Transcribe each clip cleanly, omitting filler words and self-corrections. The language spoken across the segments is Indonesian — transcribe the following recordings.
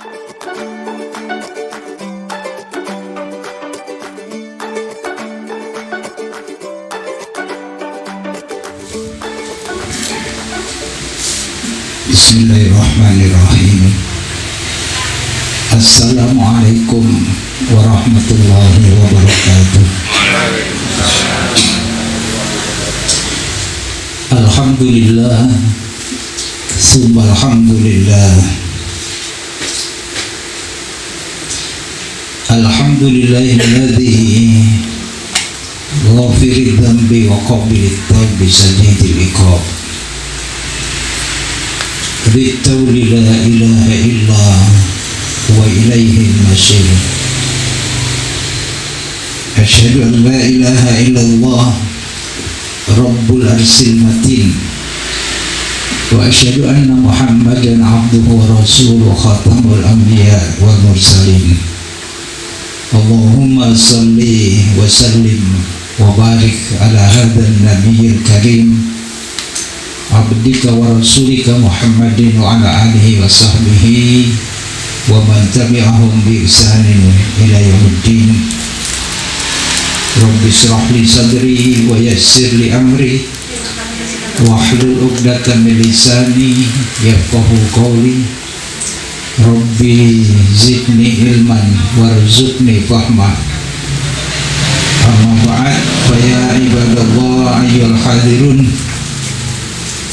Bismillahirrahmanirrahim. Assalamualaikum warahmatullahi wabarakatuh. Alhamdulillah, summa alhamdulillah. Alhamdulillahilladzi ghafirid dzambi wa qabilit tawbi sadidil iqab. Ritawli la ilaha illa wa ilaihi al-masir. Asyhadu an la ilaha illallah Rabbul arsil matin, wa asyhadu anna Muhammadan abduhu wa rasuluhu khatamul anbiya wal mursalin. Allahumma salli wa sallim wa barik ala hadzal nabiyil karim, abdika wa rasulika Muhammadin wa ala alihi wa sahbihi wa man tabi'ahum bi ihsanin ila yaumiddin. Rabbi shrah li sadri wa yassir li amri wahlul 'uqdatam min lisani yafqahu qawli. Rabbi zidni ilman warzuqni fahma. Amma ba'd, fa ya ibadallah ayyuhal hadirun,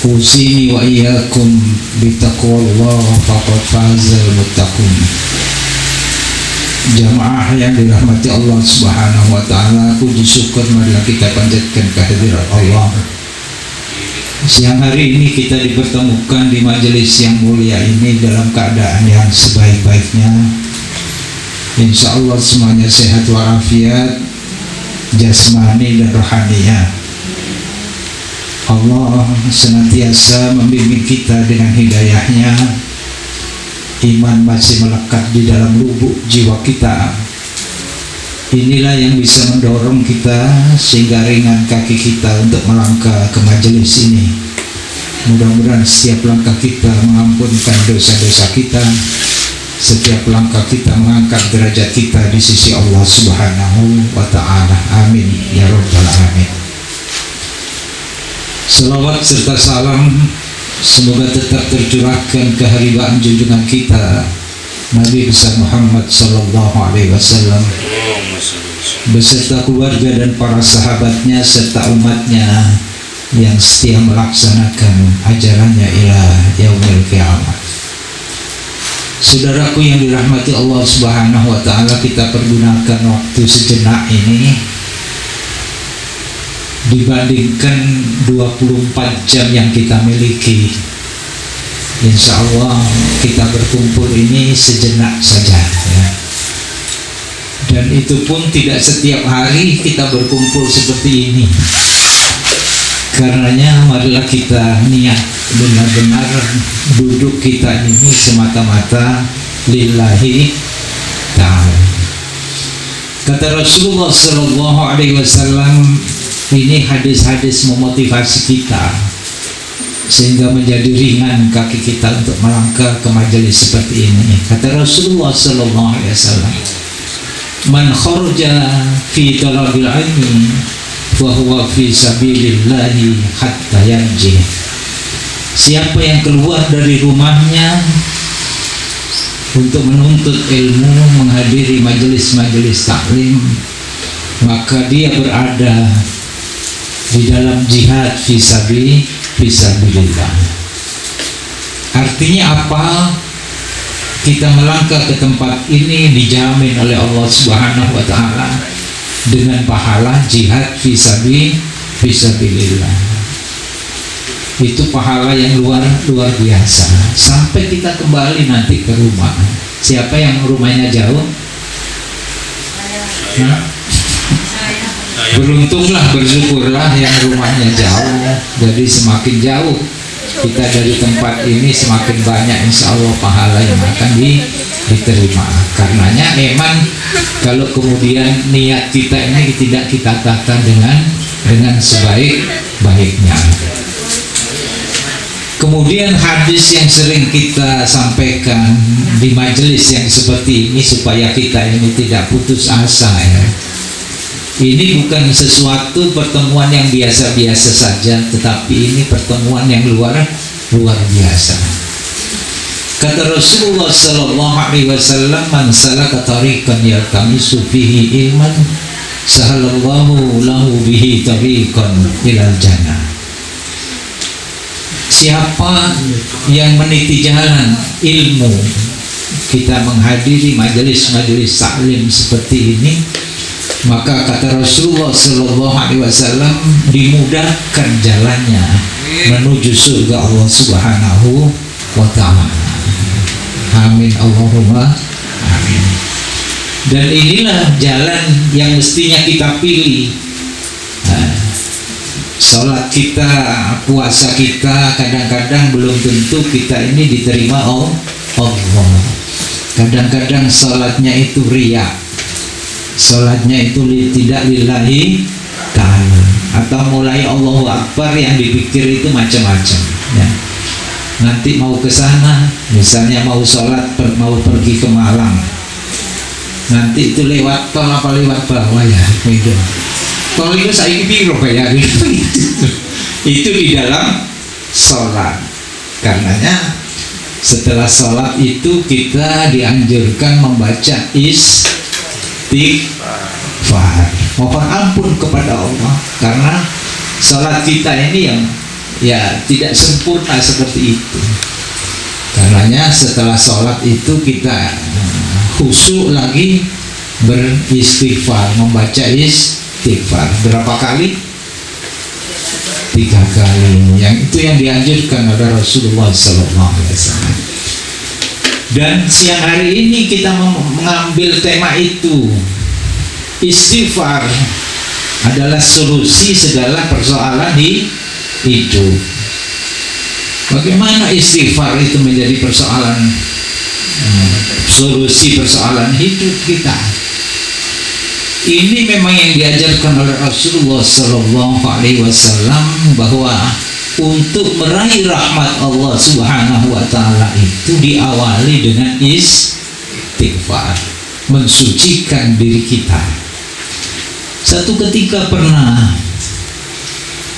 usini wa iyyakum bitaqwallah faqad fazal muttaqun. Jamaah yang dirahmati Allah Subhanahu wa taala, puji syukur marilah kita panjatkan kehadirat Allah. Siang hari ini kita dipertemukan di majelis yang mulia ini dalam keadaan yang sebaik-baiknya. Insya Allah semuanya sehat walafiat jasmani dan rohaninya. Allah senantiasa membimbing kita dengan hidayahnya. Iman masih melekat di dalam lubuk jiwa kita. Inilah yang bisa mendorong kita sehingga ringan kaki kita untuk melangkah ke majelis ini. Mudah-mudahan setiap langkah kita mengampunkan dosa-dosa kita, setiap langkah kita mengangkat derajat kita di sisi Allah Subhanahu wa ta'ala. Amin ya rabbal alamin. Salawat serta salam semoga tetap tercurahkan keharibaan junjungan kita Nabi besar Muhammad sallallahu alaihi wasallam beserta keluarga dan para sahabatnya serta umatnya yang setia melaksanakan ajarannya ila yaumil qiyamah. Saudaraku yang dirahmati Allah Subhanahu wa taala, kita pergunakan waktu sejenak ini dibandingkan 24 jam yang kita miliki. Insya Allah kita berkumpul ini sejenak saja ya. Dan itu pun tidak setiap hari kita berkumpul seperti ini. Karenanya marilah kita niat benar-benar duduk kita ini semata-mata lillahi ta'ala. Kata Rasulullah sallallahu alaihi wasallam, ini hadis-hadis memotivasi kita sehingga menjadi ringan kaki kita untuk melangkah ke majelis seperti ini. Kata Rasulullah sallallahu alaihi wasallam, man kharaja fi talabil ilmi wa huwa fi sabilillahi hatta yanji. Siapa yang keluar dari rumahnya untuk menuntut ilmu, menghadiri majelis-majelis taklim, maka dia berada di dalam jihad fisabilillah. Artinya apa? Kita melangkah ke tempat ini dijamin oleh Allah Subhanahu wa taala dengan pahala jihad fisabilillah. Itu pahala yang luar biasa. Sampai kita kembali nanti ke rumah. Siapa yang rumahnya jauh? Beruntunglah, bersyukurlah yang rumahnya jauh. Jadi semakin jauh kita dari tempat ini, semakin banyak insya Allah pahala yang akan diterima. Karenanya memang kalau kemudian niat kita ini tidak kita tata dengan sebaik-baiknya. Kemudian hadis yang sering kita sampaikan di majelis yang seperti ini supaya kita ini tidak putus asa ya. Ini bukan sesuatu pertemuan yang biasa-biasa saja, tetapi ini pertemuan yang luar biasa. Kata Rasulullah sallallahu alaihi wasallam, "Man salaka tariqan yaltamisu fihi ilman, sahalallahu lahu bihi tariqan ilal jannah." Siapa yang meniti jalan ilmu, kita menghadiri majelis-majelis taklim seperti ini, maka kata Rasulullah sallallahu alaihi wasallam, dimudahkan jalannya menuju surga Allah Subhanahu wa taala. Amin Allahumma amin. Dan inilah jalan yang mestinya kita pilih. Salat kita, puasa kita, kadang-kadang belum tentu kita ini diterima Allah. Kadang-kadang salatnya itu riya, salatnya itu tidak lillahi ta'ala, atau mulai Allahu Akbar yang dipikir itu macam-macam ya. Nanti mau ke sana, misalnya mau sholat, mau pergi ke Malang, nanti itu lewat tol apa lewat bawah ya, itu tol itu saya biro kayak gitu. Itu di dalam sholat. Karenanya setelah sholat itu kita dianjurkan membaca istighfar, mohon ampun kepada Allah, karena sholat kita ini yang ya tidak sempurna seperti itu. Karenanya setelah sholat itu kita khusyuk lagi beristighfar, membaca istighfar. Berapa kali? 3 kali. Yang itu yang dianjurkan oleh Rasulullah SAW. Dan siang hari ini kita mengambil tema itu. Istighfar adalah solusi segala persoalan hidup. Bagaimana istighfar itu menjadi persoalan, solusi persoalan hidup kita? Ini memang yang diajarkan oleh Rasulullah Sallallahu Alaihi Wasallam, bahwa untuk meraih rahmat Allah Subhanahu Wa Taala itu diawali dengan istighfar, mensucikan diri kita. Satu ketika pernah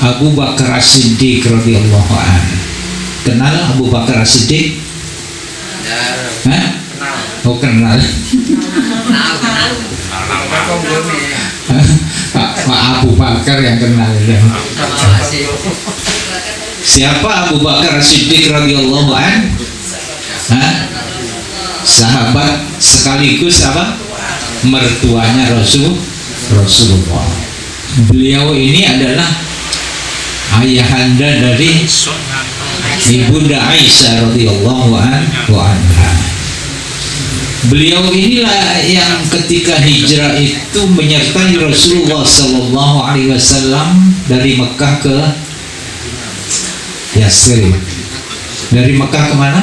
Abu Bakar As-Siddiq radhiyallahu anhu. Kenal Abu Bakar As-Siddiq? Oh kenal. Pak Abu Bakar yang kenal. Siapa Abu Bakar As-Siddiq radhiyallahu anhu? Sahabat sekaligus apa? Mertuanya Rasulullah. Beliau ini adalah ayahanda dari Ibunda Aisyah radhiyallahu anha. Beliau inilah yang ketika hijrah itu menyertai Rasulullah sallallahu alaihi wasallam dari Mekah ke Yasrib. Dari Mekah ke mana?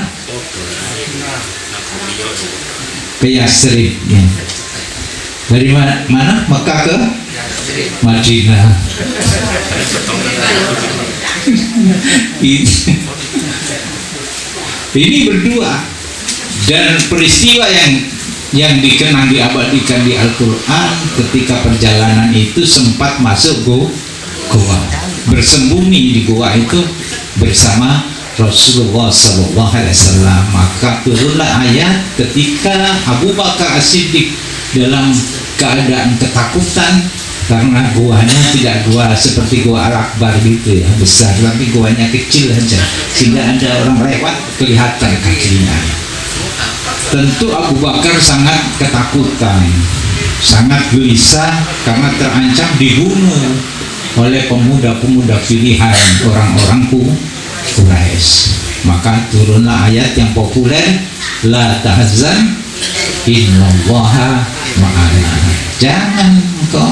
Ke Yasrib ya. Dari mana? Mekah ke Madinah. Ini berdua. Dan peristiwa yang dikenang, diabadikan di Al-Quran, ketika perjalanan itu sempat masuk goa, bersembunyi di goa itu bersama Rasulullah SAW. Maka turunlah ayat ketika Abu Bakar As-Siddiq dalam keadaan ketakutan, karena guanya tidak gua seperti gua Al-Akbar gitu ya, besar, tapi guanya kecil aja sehingga ada orang lewat kelihatan kakinya. Tentu Abu Bakar sangat ketakutan, sangat gelisah, karena terancam dibunuh oleh pemuda-pemuda pilihan orang-orang Quraisy. Maka turunlah ayat yang populer, la tahzan innallaha ma'ana. Jangan engkau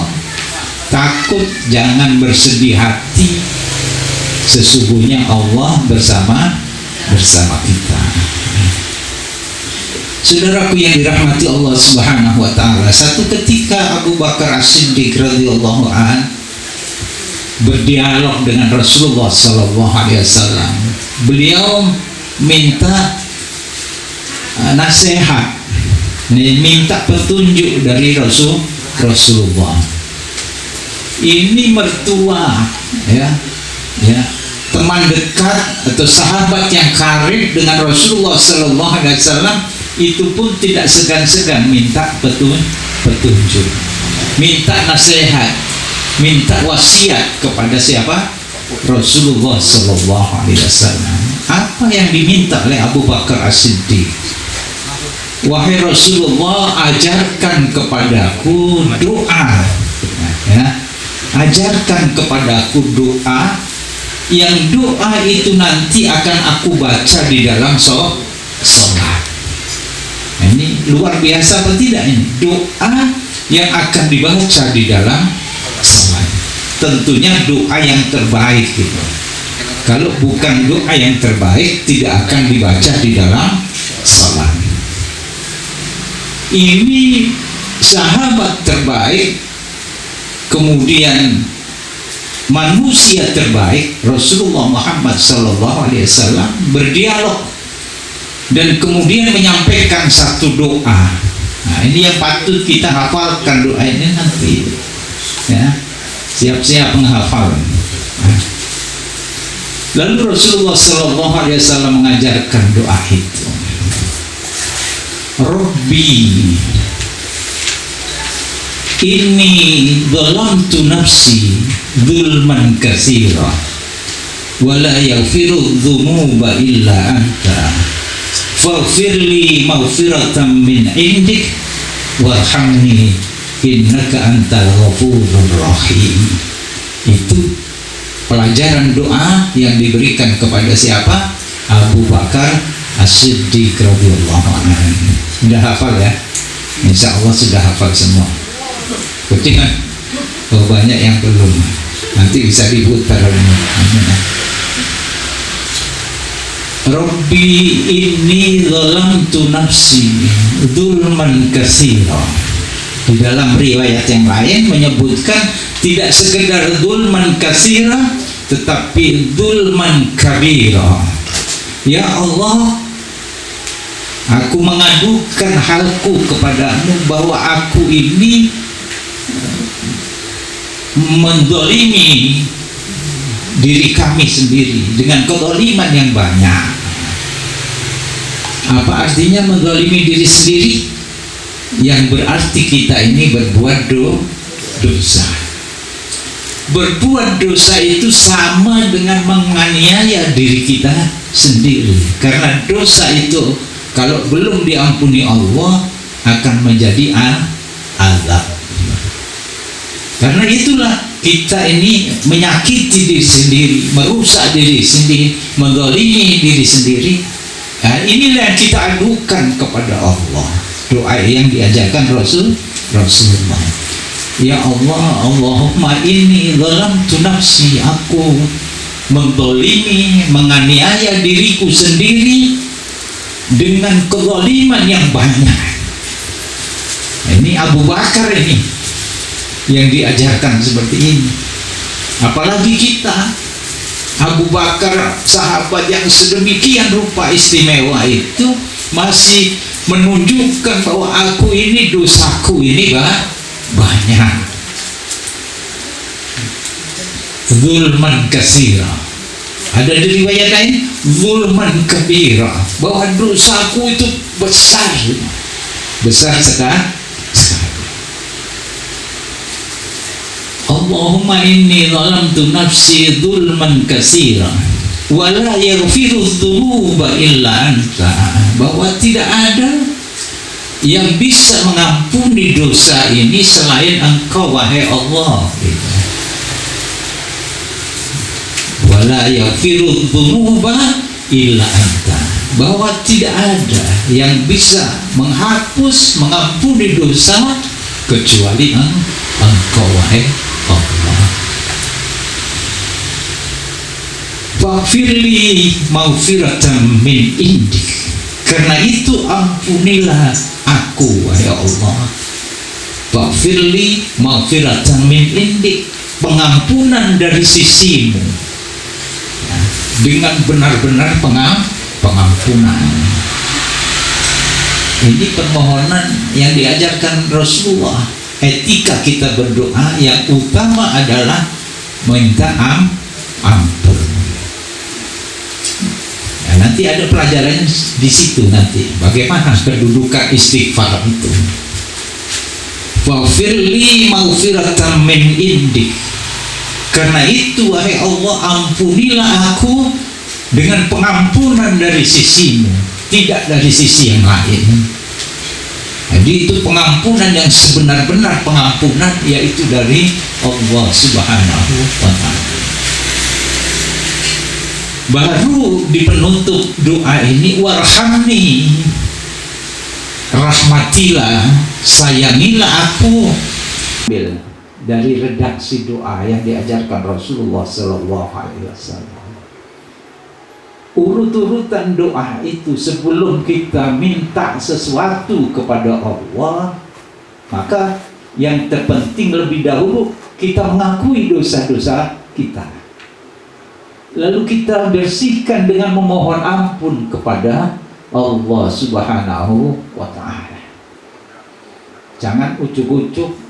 takut, jangan bersedih hati, sesungguhnya Allah bersama kita. Saudaraku yang dirahmati Allah Subhanahu wa taala, satu ketika Abu Bakar As-Siddiq radhiyallahu an berdialog dengan Rasulullah sallallahu alaihi wasallam. beliau minta nasihat, minta petunjuk dari Rasulullah. Ini mertua, ya, teman dekat atau sahabat yang karib dengan Rasulullah Sallallahu Alaihi Wasallam, itu pun tidak segan-segan minta petunjuk, minta nasihat, minta wasiat kepada siapa? Rasulullah Sallallahu Alaihi Wasallam. Apa yang diminta oleh Abu Bakar As-Siddiq? Wahai Rasulullah, ajarkan kepadaku doa, ya, ajarkan kepadaku doa, yang doa itu nanti akan aku baca di dalam sholat. Ini luar biasa apa tidak ini? Doa yang akan dibaca di dalam sholat. Tentunya doa yang terbaik gitu. Kalau bukan doa yang terbaik, tidak akan dibaca di dalam sholat. Ini sahabat terbaik, kemudian manusia terbaik, Rasulullah Muhammad Sallallahu Alaihi Wasallam, berdialog dan kemudian menyampaikan satu doa. Nah, ini yang patut kita hafalkan doa ini nanti, ya, siap-siap menghafal. Lalu Rasulullah Sallallahu Alaihi Wasallam mengajarkan doa itu. Rabbi inni zalamtu nafsi zulman katsira wa la yaghfiru dzunuba illa anta faghfirli maghfiratan min indik warhamni innaka antal ghafurur rahim. Itu pelajaran doa yang diberikan kepada siapa? Abu Bakar As-Siddiq radhiyallahu anhu. Sudah hafal ya? Insya Allah sudah hafal semua. Ketika banyak yang belum, nanti bisa diputar. Rabbi inni zalamtu nafsi dzulman katsira. Di dalam riwayat yang lain menyebutkan tidak sekedar dzulman katsira, tetapi dzulman kabira. Ya Allah, aku mengadukan halku kepadamu bahwa aku ini menzalimi diri kami sendiri dengan kezaliman yang banyak. Apa artinya menzalimi diri sendiri? Yang berarti kita ini berbuat dosa. Berbuat dosa itu sama dengan menganiaya diri kita sendiri, karena dosa itu kalau belum diampuni Allah akan menjadi azab. Karena itulah kita ini menyakiti diri sendiri, merusak diri sendiri, menzalimi diri sendiri. Nah, inilah yang kita adukan kepada Allah. Doa yang diajarkan Rasulullah. Ya Allah, Allahumma inni zalamtu nafsi, aku menzalimi, menganiaya diriku sendiri dengan kezaliman yang banyak. Nah, ini Abu Bakar ini yang diajarkan seperti ini. Apalagi kita, Abu Bakar sahabat yang sedemikian rupa istimewa itu masih menunjukkan bahwa aku ini, dosaku ini banyak. Zulman katsira. Ada di riwayat lain zulman kabira, bahwa dosaku itu besar sekali. Allahumma inni zalamtu nafsi zulman katsira wa la yaghfiru dzunuba illa anta, bahwa tidak ada yang bisa mengampuni dosa ini selain Engkau, wahai Allah. Wa la yaghfiru dzunuba illa anta, bahwa tidak ada yang bisa menghapus, mengampuni dosa kecuali Engkau, wahai Allah. Faghfirli maghfiratan min indik, karena itu ampunilah aku, wahai Allah. Faghfirli maghfiratan min indik, pengampunan dari sisimu. dengan benar-benar pengampunan. Ini permohonan yang diajarkan Rasulullah. Etika kita berdoa yang utama adalah minta ampun. Nah, nanti ada pelajaran di situ nanti. Bagaimana kedudukan istighfar itu. Waghfirli maghfiratan min indik. Karena itu wahai Allah, ampunilah aku dengan pengampunan dari sisimu, tidak dari sisi yang lain. Jadi itu pengampunan yang sebenar-benar pengampunan, yaitu dari Allah Subhanahu wa ta'ala. Baru di penutup doa ini, warhamni, rahmatilah, sayangilah aku. Dari redaksi doa yang diajarkan Rasulullah Sallallahu Alaihi Wasallam. Urut-urutan doa itu sebelum kita minta sesuatu kepada Allah, maka yang terpenting lebih dahulu kita mengakui dosa-dosa kita. Lalu kita bersihkan dengan memohon ampun kepada Allah Subhanahu wa ta'ala. Jangan ucuk-ucuk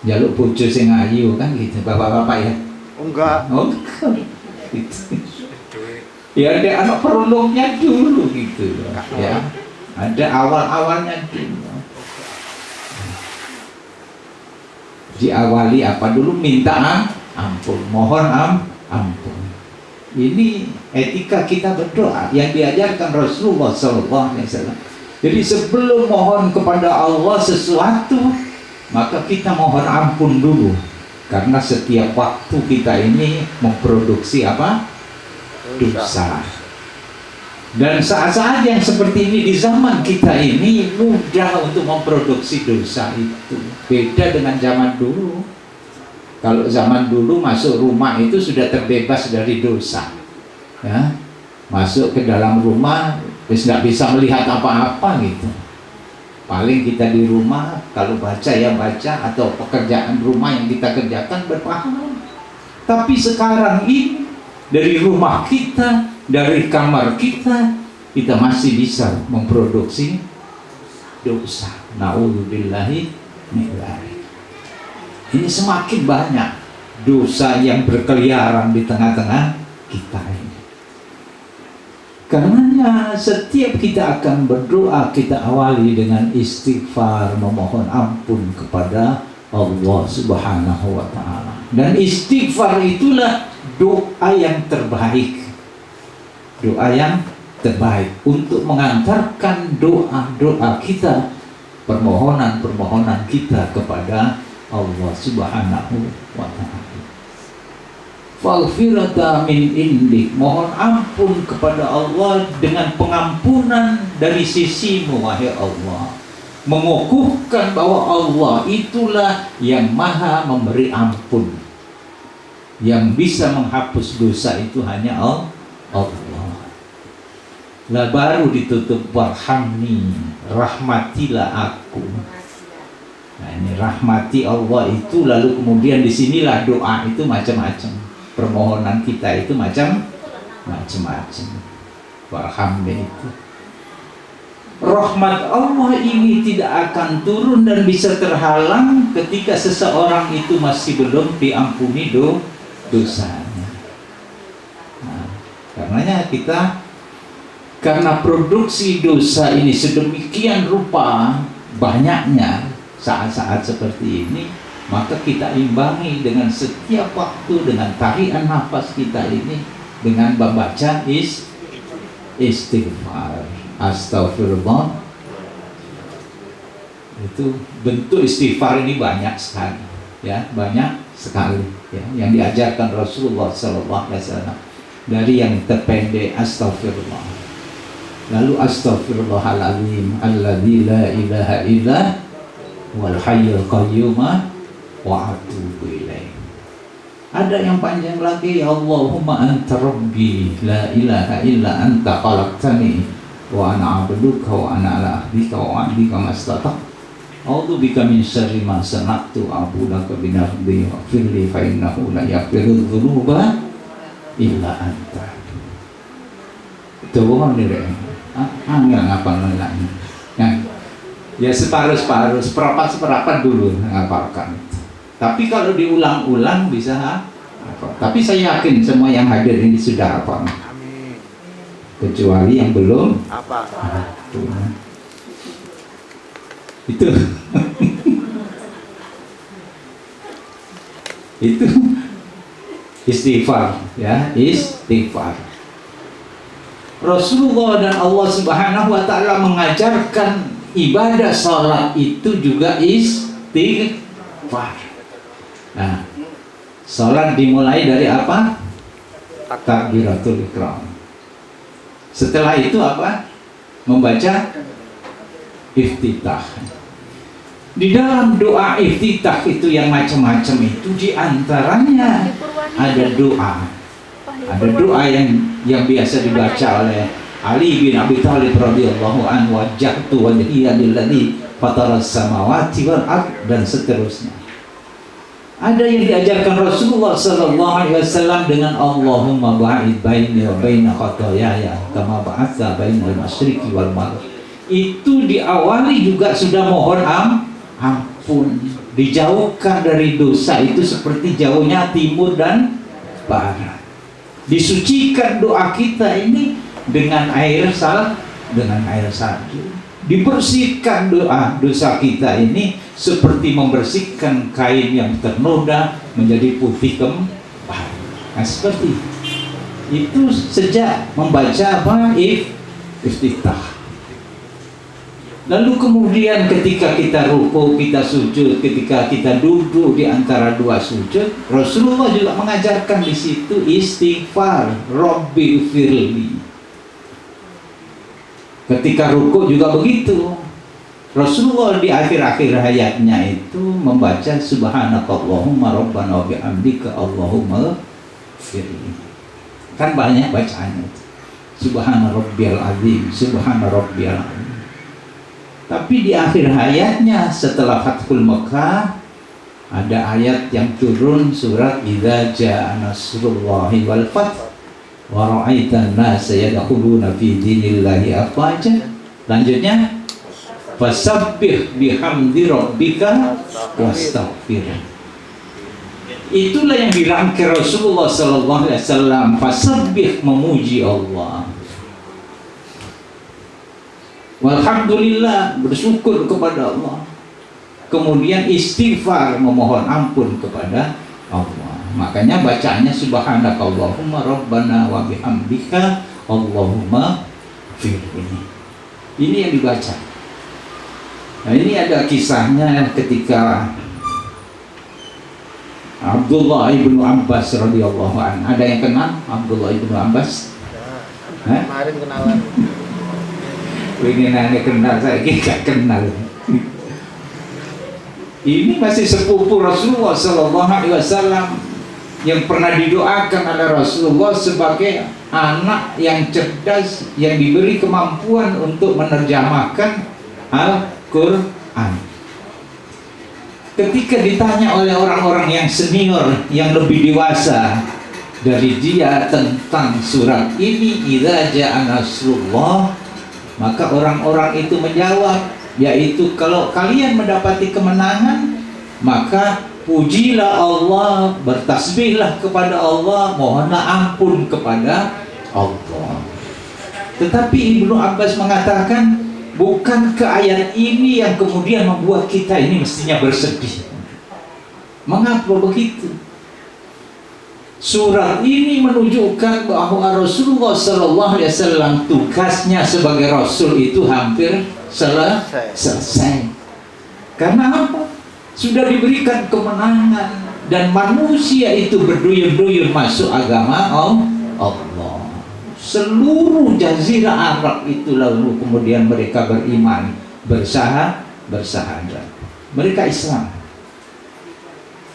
jaluk bojo sing ayu kan gitu, bapak-bapak ya. Enggak. Oh, gitu. Ya ada anak perlumnya dulu gitu ya. Ada awal-awalnya dulu. Diawali apa dulu? Minta ampun, mohon ampun. Ini etika kita berdoa yang diajarkan Rasulullah SAW. Jadi sebelum mohon kepada Allah sesuatu, maka kita mohon ampun dulu. Karena setiap waktu kita ini memproduksi apa? Dosa. Dan saat-saat yang seperti ini di zaman kita ini mudah untuk memproduksi dosa itu. Beda dengan zaman dulu. Kalau zaman dulu masuk rumah itu sudah terbebas dari dosa, ya, masuk ke dalam rumah terus nggak bisa melihat apa-apa gitu. Paling kita di rumah kalau baca ya baca, atau pekerjaan rumah yang kita kerjakan berpahala. Tapi sekarang ini dari rumah kita, dari kamar kita, kita masih bisa memproduksi dosa. Na'udzubillahi min dzalik. Ini semakin banyak dosa yang berkeliaran di tengah-tengah kita ini. Karenanya setiap kita akan berdoa, kita awali dengan istighfar, memohon ampun kepada Allah Subhanahu wa ta'ala. Dan istighfar itulah doa yang terbaik. Doa yang terbaik untuk mengantarkan doa-doa kita, permohonan-permohonan kita kepada Allah Subhanahu wa ta'ala. Faghfirata min indik, mohon ampun kepada Allah dengan pengampunan dari sisimu wahai Allah. Mengukuhkan bahwa Allah itulah yang maha memberi ampun. Yang bisa menghapus dosa itu hanya Allah. Lah baru ditutup warhamni, rahmatilah aku. Nah ini rahmati Allah itu, lalu kemudian disinilah doa itu macam-macam, permohonan kita itu macam-macam. Warhamni itu, rahmat Allah ini tidak akan turun dan bisa terhalang ketika seseorang itu masih belum diampuni dosanya. Nah, karenanya kita, karena produksi dosa ini sedemikian rupa banyaknya saat-saat seperti ini, maka kita imbangi dengan setiap waktu, dengan tarian nafas kita ini, dengan membaca istighfar, astagfirullah. Itu bentuk istighfar ini banyak sekali, ya, banyak sekali, ya, yang diajarkan Rasulullah SAW. Dari yang terpendek astagfirullah, lalu astagfirullahaladzim alladzi la ilaha illa wal hayyul qayyum wa atubu ilaih. Ada yang panjang lagi, ya Allahumma anta rabbi la ilaha illa anta khalaqtani wa ana 'abduka wa ana ala ahdika wa wa'dika mastata'tu a'udzu bika min syarri ma sana'tu a'buduka bi nafsi wa firli fa innahu la yaghfiru dzunuba illa anta. Tuh nih deh, nggak ngapal lagi. Nah, ya separuh seperapat dulu ngapalkan. Tapi kalau diulang-ulang bisa hafal. Tapi saya yakin semua yang hadir ini sudah hafal. Kecuali yang belum apa? Itu itu istighfar, ya, istighfar. Rasulullah dan Allah Subhanahu wa taala mengajarkan ibadah salat itu juga istighfar. Nah, salat dimulai dari apa? Takbiratul ihram. Setelah itu apa? Membaca iftitah. Di dalam doa iftitah itu yang macam-macam itu diantaranya ada doa. Ada doa yang biasa dibaca oleh Ali bin Abi Thalib radhiyallahu anhu, wajjahtu wajhiya lilladzi fataras samawati wal ard, dan seterusnya. Ada yang diajarkan Rasulullah sallallahu alaihi wasallam dengan Allahumma ba'id baini wa baina khataayaya kama ba'atsa bainal masyriqi wal maghrib. Itu diawali juga sudah mohon ampun, dijauhkan dari dosa itu seperti jauhnya timur dan barat. Disucikan doa kita ini dengan air salju. Dibersihkan dosa kita ini seperti membersihkan kain yang ternoda menjadi putih kembali. Nah, seperti itu sejak membaca iftitah. Lalu kemudian ketika kita ruku, kita sujud, ketika kita duduk di antara dua sujud, Rasulullah juga mengajarkan di situ istighfar, Rabbi firli. Ketika ruku juga begitu. Rasulullah di akhir-akhir hayatnya itu membaca subhanakallahumma rabbana wa bihamdika Allahumma firli. Kan banyak bacaannya itu. Subhana rabbiyal azim, subhana rabbiyal azim. Tapi di akhir hayatnya setelah Fathul Makkah ada ayat yang turun, surat idza jaa nasrullahi wal fath wa ra'aitan nasa yadkhuluna fi dinillahi afwaja. Lanjutnya fasabbih bihamdi rabbika wastaghfir. Itulah yang dirangkai Rasulullah sallallahu alaihi wasallam, fasabbih, memuji Allah. Walhamdulillah, bersyukur kepada Allah. Kemudian istighfar, memohon ampun kepada Allah. Makanya bacanya subhanakallahumma rabbana wa bihamdika Allahumma firli. Ini yang dibaca. Nah, ini ada kisahnya ketika Abdullah ibnu Abbas radhiyallahu anhu. Ada yang kenal Abdullah ibnu Abbas? Kemarin kenalan. Pengen nanya kenal, saya gak kenal. Ini masih sepupu Rasulullah sallallahu alaihi wasallam yang pernah didoakan oleh Rasulullah sebagai anak yang cerdas, yang diberi kemampuan untuk menerjemahkan Al-Quran. Ketika ditanya oleh orang-orang yang senior, yang lebih dewasa dari dia tentang surat ini, idza jaa nasrullah, maka orang-orang itu menjawab, yaitu kalau kalian mendapati kemenangan, maka pujilah Allah, bertasbihlah kepada Allah, mohonlah ampun kepada Allah. Tetapi Ibnu Abbas mengatakan, bukankah ayat ini yang kemudian membuat kita ini mestinya bersedih? Mengapa begitu? Surat ini menunjukkan bahwa Rasulullah sallallahu alaihi wasallam tugasnya sebagai rasul itu hampir selesai. Karena apa? Sudah diberikan kemenangan dan manusia itu berduyun-duyun masuk agama Allah. Seluruh jazirah Arab itu lalu kemudian mereka beriman, bersahadat. Mereka Islam.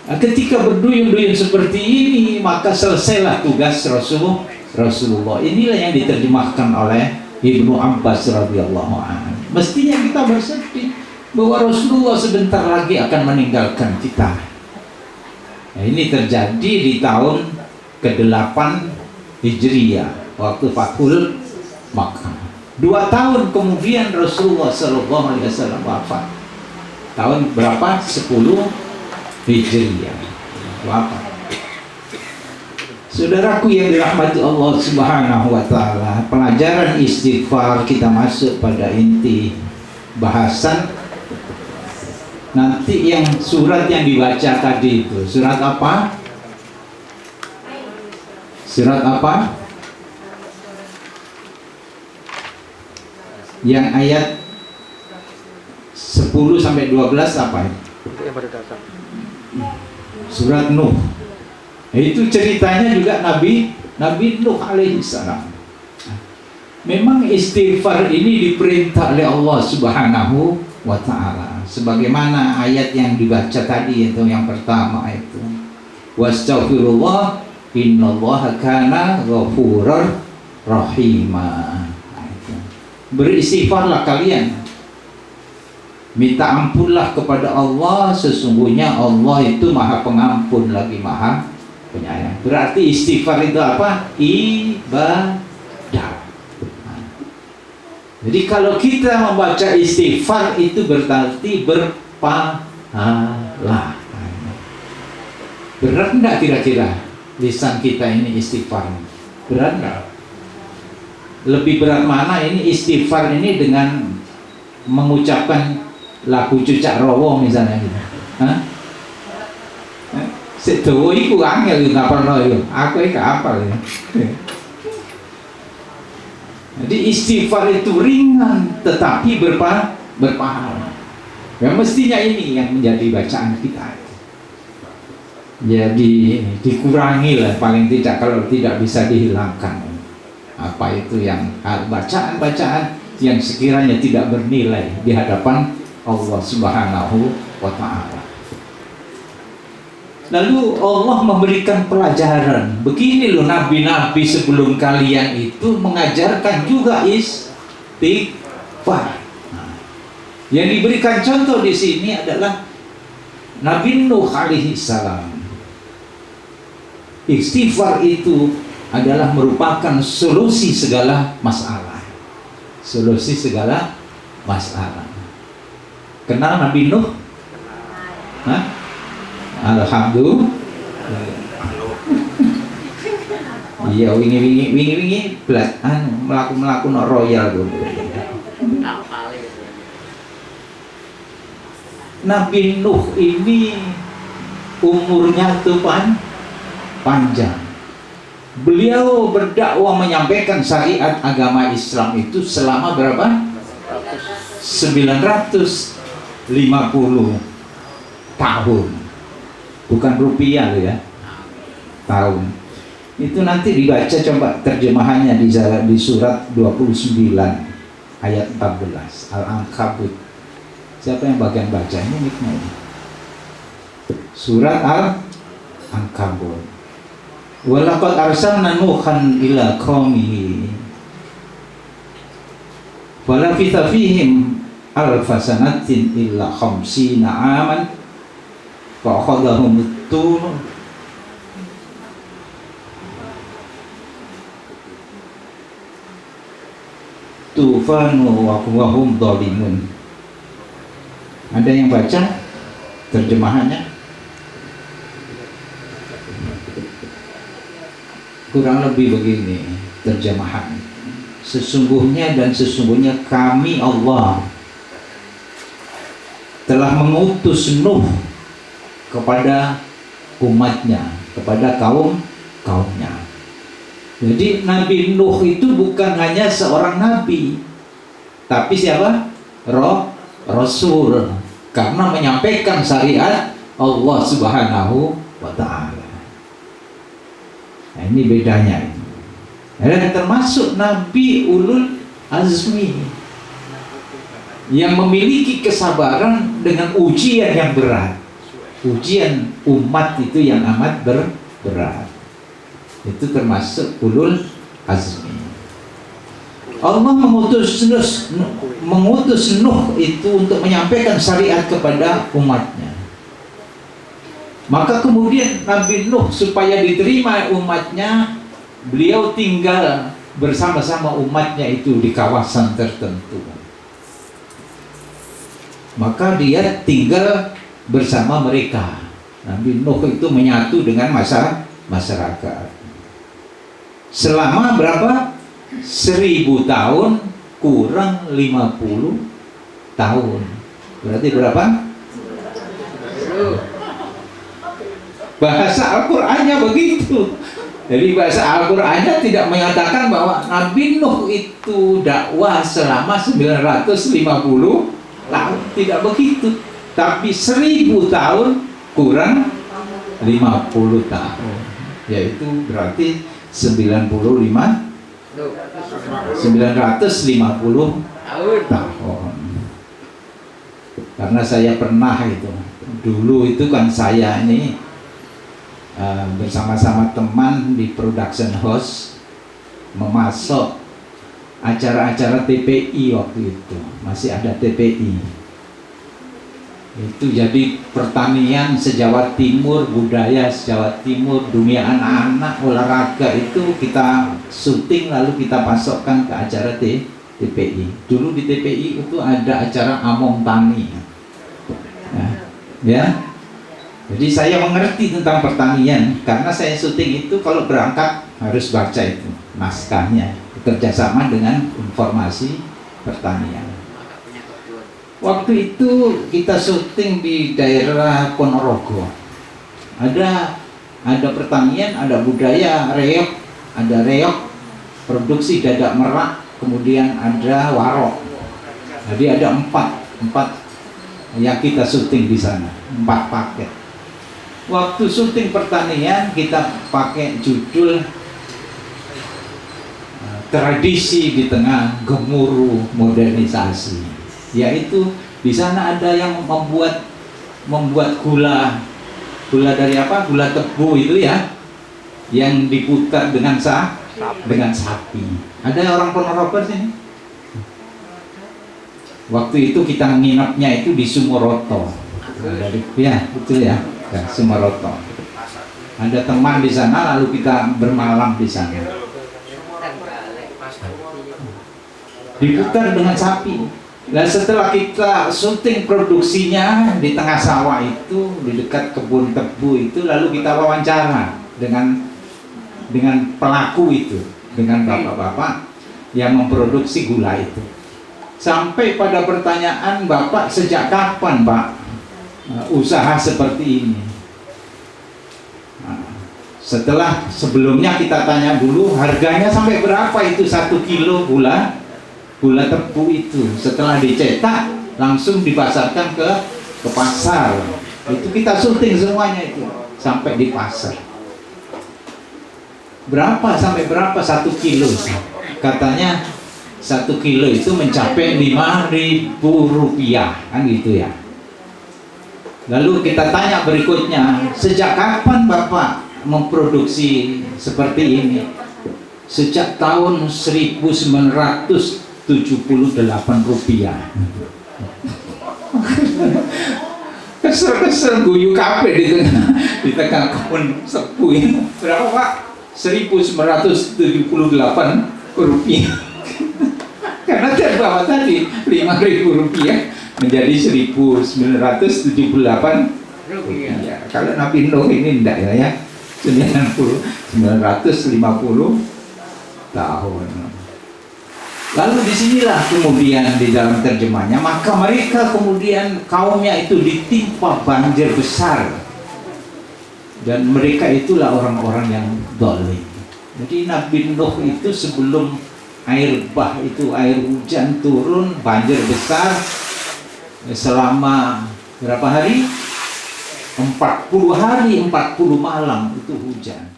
Nah, ketika berduyun-duyun seperti ini, maka selesailah tugas Rasulullah. Inilah yang diterjemahkan oleh Ibnu Abbas radhiyallahu anhu. Mestinya kita bersedih bahwa Rasulullah sebentar lagi akan meninggalkan kita. Nah, ini terjadi di tahun ke-8 Hijriyah, waktu Fathul Makkah. 2 tahun kemudian Rasulullah SAW wafat. Tahun berapa? 10 Hijriah wafat. Saudaraku yang dirahmati Allah Subhanahu wa Ta'ala, pelajaran istighfar kita masuk pada inti bahasan. Nanti yang surat yang dibaca tadi itu surat apa? Surat apa? Yang ayat 10 sampai 12 apa? Itu yang pada datang. Surat Nuh. Itu ceritanya juga Nabi Nuh alaihi salam. Memang istighfar ini diperintah oleh Allah Subhanahu wa Ta'ala, sebagaimana ayat yang dibaca tadi itu yang pertama itu, wastaghfirullah innallaha kana ghafurur rahimah. Beristighfarlah kalian, minta ampunlah kepada Allah, sesungguhnya Allah itu maha pengampun lagi maha penyayang. Berarti istighfar itu apa? Ibadah. Jadi kalau kita membaca istighfar itu berarti berpahala. Berat enggak kira-kira lisan kita ini istighfar? Berat enggak? Lebih berat mana ini istighfar ini dengan mengucapkan lagu cucak rowo misalnya gitu? Hah? Sedawa iku angel nggak pernah yo. Aku iki apal ya. Jadi istighfar itu ringan tetapi berpahala. Ya mestinya ini yang menjadi bacaan kita. Jadi dikurangi lah paling tidak, kalau tidak bisa dihilangkan. Apa itu yang bacaan-bacaan yang sekiranya tidak bernilai di hadapan Allah Subhanahu wa Ta'ala. Lalu Allah memberikan pelajaran. Begini loh, nabi-nabi sebelum kalian itu mengajarkan juga istighfar. Yang diberikan contoh di sini adalah Nabi Nuh alaihi salam. Istighfar itu adalah merupakan solusi segala masalah. Solusi segala masalah. Kenal Nabi Nuh? Hah? Alhamdulillah. Iya, wingi belas melaku no royal tuh. Nabi Nuh ini umurnya tuh panjang. Beliau berdakwah menyampaikan syariat agama Islam itu selama berapa? 950 tahun. Bukan rupiah ya, tahun. Itu nanti dibaca coba terjemahannya di surat 29 ayat 14 Al-Ankabut. Siapa yang bagian baca ini nikmat? Surat Al-Ankabut. Walaqad arsalna Nuhan ila qaumihi falabitha fihim alfasanatin illa khamsina aman fa'akhadhahum tufanu wa hum dhalimun. Ada yang baca terjemahannya? Kurang lebih begini terjemahan. Sesungguhnya kami Allah telah mengutus Nuh kepada umatnya, kepada kaumnya. Jadi Nabi Nuh itu bukan hanya seorang nabi, tapi siapa? Rasul, karena menyampaikan syariat Allah Subhanahu wa Ta'ala. Nah, ini bedanya. Dan termasuk Nabi Ulul Azmi yang memiliki kesabaran dengan ujian yang berat. Ujian umat itu yang amat berat. Itu termasuk Ulul Azmi. Allah mengutus Nuh itu untuk menyampaikan syariat kepada umatnya. Maka kemudian Nabi Nuh supaya diterima umatnya, beliau tinggal bersama-sama umatnya itu di kawasan tertentu. Maka dia tinggal bersama mereka. Nabi Nuh itu menyatu dengan masyarakat. Selama berapa? 1000 tahun kurang 50 tahun. Berarti berapa? Bahasa Al-Qur'annya begitu. Jadi bahasa Al-Qur'annya tidak menyatakan bahwa Nabi Nuh itu dakwah selama 950 tahun, tidak begitu. Tapi 1000 tahun kurang 50 tahun, yaitu berarti 950 tahun. Karena saya pernah itu, dulu itu kan saya ini bersama-sama teman di production house memasok acara-acara TPI waktu itu, masih ada TPI. Itu jadi pertanian se-Jawa Timur, budaya se-Jawa Timur, dunia anak-anak, olahraga itu kita syuting lalu kita pasokkan ke acara TPI. Dulu di TPI itu ada acara Among Tani. Ya. Jadi saya mengerti tentang pertanian karena saya syuting itu kalau berangkat harus baca itu naskahnya, bekerjasama dengan informasi pertanian. Waktu itu kita syuting di daerah Ponorogo. Ada pertanian, ada budaya reok, ada reok, produksi dadak merak, kemudian ada warok. Jadi ada empat yang kita syuting di sana, 4 paket. Waktu syuting pertanian kita pakai judul tradisi di tengah gemuruh modernisasi, yaitu di sana ada yang membuat gula dari apa? Gula tebu itu ya, yang diputar dengan sapi. Ada orang Ponorogo sini. Waktu itu kita nginepnya itu di Sumoroto. Ya, itu ya. Sumoroto. Ada teman di sana lalu kita bermalam di sana. Diputar dengan sapi. Nah, setelah kita syuting produksinya di tengah sawah itu, di dekat kebun tebu itu, lalu kita wawancara dengan pelaku itu, dengan bapak-bapak yang memproduksi gula itu. Sampai pada pertanyaan, Bapak sejak kapan Pak usaha seperti ini? Sebelumnya kita tanya dulu harganya sampai berapa itu 1 kilo gula tebu itu. Setelah dicetak langsung dipasarkan ke pasar. Itu kita syuting semuanya itu sampai di pasar. Berapa sampai berapa 1 kilo? Katanya 1 kilo itu mencapai 5.000 rupiah, kan gitu ya. Lalu kita tanya berikutnya, sejak kapan Bapak memproduksi seperti ini? Sejak tahun 1978 rupiah. Kesel guyu kafe di tengah kebun sepuh ini. Berapa Pak? 1978 rupiah. Karena terbawa tadi 5.000 rupiah menjadi 1978 rupiah. Kalau Nabi Nuh ini enggak ya 950 tahun. Lalu disinilah kemudian di dalam terjemahnya, maka mereka kemudian kaumnya itu ditimpa banjir besar, dan mereka itulah orang-orang yang zalim. Jadi Nabi Nuh itu sebelum air bah itu, air hujan turun, banjir besar selama berapa hari? 40 hari 40 malam itu hujan.